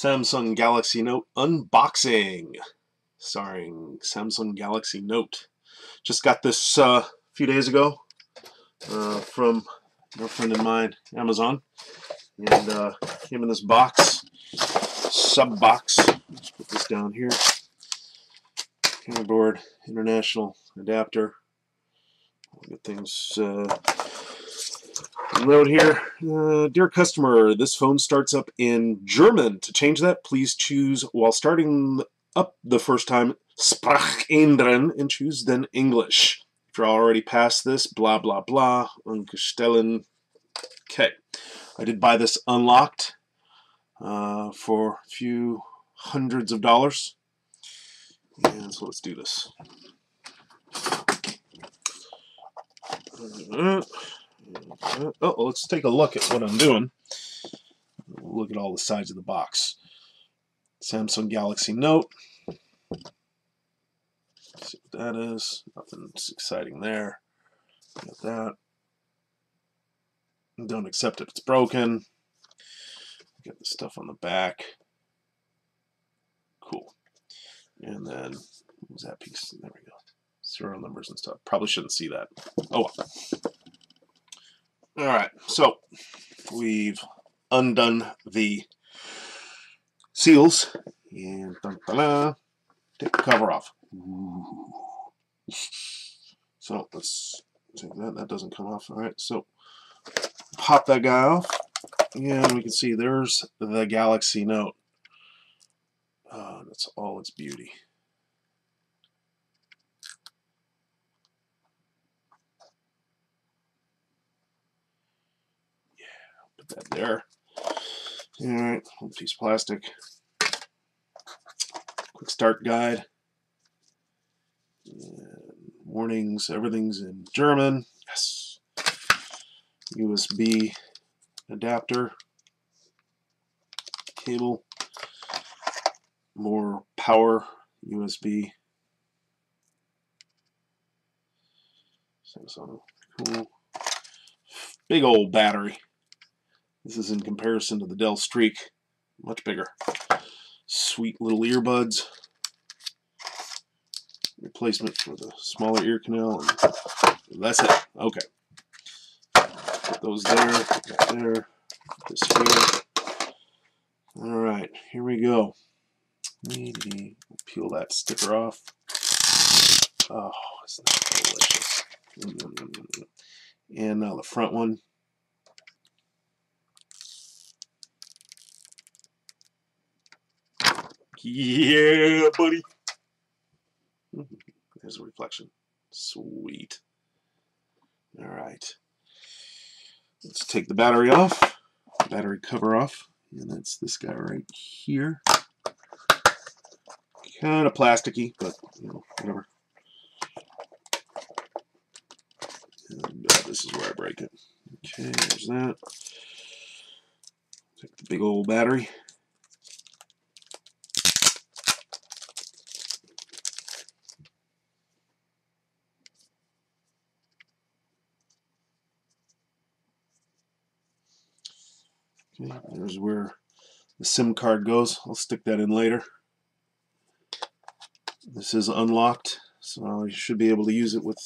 Samsung Galaxy Note unboxing, starring Samsung Galaxy Note. Just got this a few days ago from a friend of mine, Amazon, and came in this box, sub box. Let's put this down here. Camera board, international adapter. Get things. Note here, dear customer, this phone starts up in German. To change that, please choose while starting up the first time Sprach ändern and choose then English. If you're already past this, blah blah blah, umstellen. Okay, I did buy this unlocked for a few hundreds of dollars, and so let's do this. Oh, let's take a look at what I'm doing. Look at all the sides of the box. Samsung Galaxy Note. See what that is. Nothing exciting there. Got that. Don't accept it. It's broken. Got the stuff on the back. Cool. And then, what was that piece? There we go. Serial numbers and stuff. Probably shouldn't see that. Oh well. Alright, so we've undone the seals and take the cover off. Ooh. So let's take that. That doesn't come off. Alright, so pop that guy off, and we can see there's the Galaxy Note. That's all its beauty. That there. Alright, one piece of plastic. Quick start guide. And warnings, everything's in German. Yes. USB adapter. Cable. More power USB. Samsung. Cool. Big old battery. This is in comparison to the Dell Streak, much bigger. Sweet little earbuds. Replacement for the smaller ear canal. And that's it. Okay. Put those there. Put that there. Put this here. Alright, here we go. Peel that sticker off. Oh, isn't that delicious? And now the front one. Yeah, buddy. There's a reflection. Sweet. All right. Let's take the battery off. Battery cover off. And that's this guy right here. Kind of plasticky, but, you know, whatever. And this is where I break it. Okay, there's that. Take the big old battery. Okay, there's where the SIM card goes. I'll stick that in later. This is unlocked, so I should be able to use it with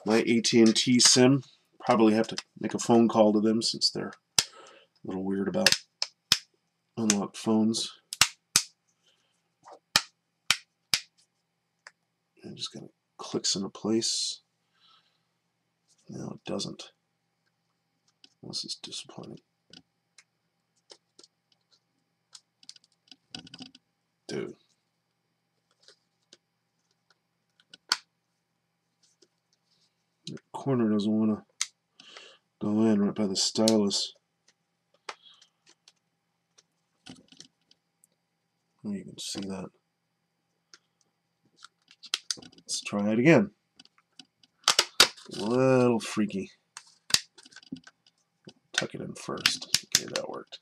my AT&T SIM. Probably have to make a phone call to them since they're a little weird about unlocked phones. And just kind of clicks into place. No, it doesn't. This is disappointing. Dude. The corner doesn't want to go in right by the stylus. Oh, you can see that. Let's try it again. A little freaky. Tuck it in first. Okay, that worked.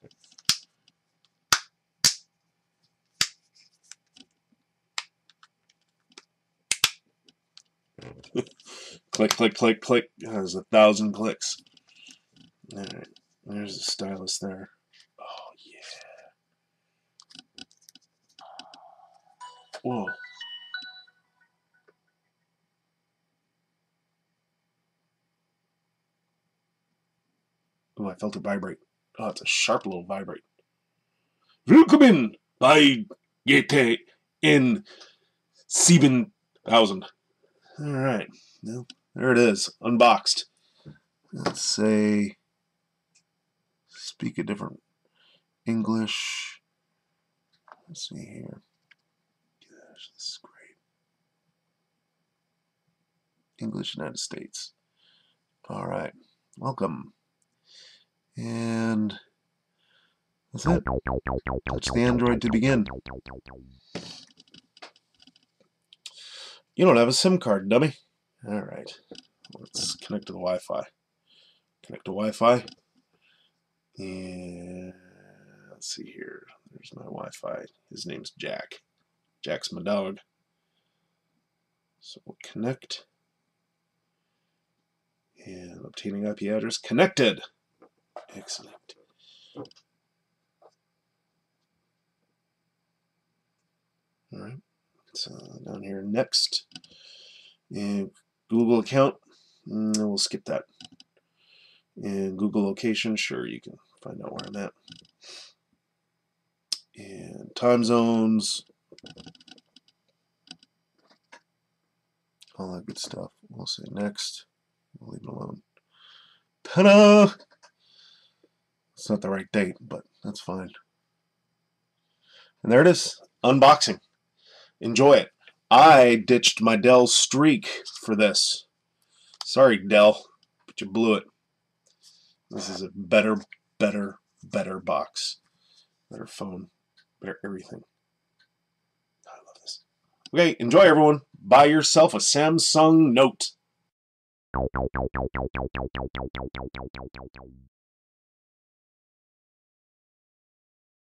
Click, click, click, click. There's 1,000 clicks. Alright, there's the stylus there. Oh, yeah. Whoa. Oh, I felt it vibrate. Oh, it's a sharp little vibrate. Willkommen bei GT in 7000. All right. Well, there it is, unboxed. Let's say, speak a different English. Let's see here. Gosh, this is great. English, United States. All right. Welcome. And that's it. Touch the Android to begin. You don't have a SIM card, dummy. All right. Let's connect to the Wi-Fi. Connect to Wi-Fi. And let's see here. There's my Wi-Fi. His name's Jack. Jack's my dog. So we'll connect. And obtaining IP address connected. Excellent. All right. So down here, next. And Google account. We'll skip that. And Google location, sure, you can find out where I'm at. And time zones. All that good stuff. We'll say next. We'll leave it alone. Ta-da! It's not the right date, but that's fine. And there it is. Unboxing. Enjoy it. I ditched my Dell Streak for this. Sorry, Dell, but you blew it. This is a better box. Better phone. Better everything. I love this. Okay, enjoy, everyone. Buy yourself a Samsung Note.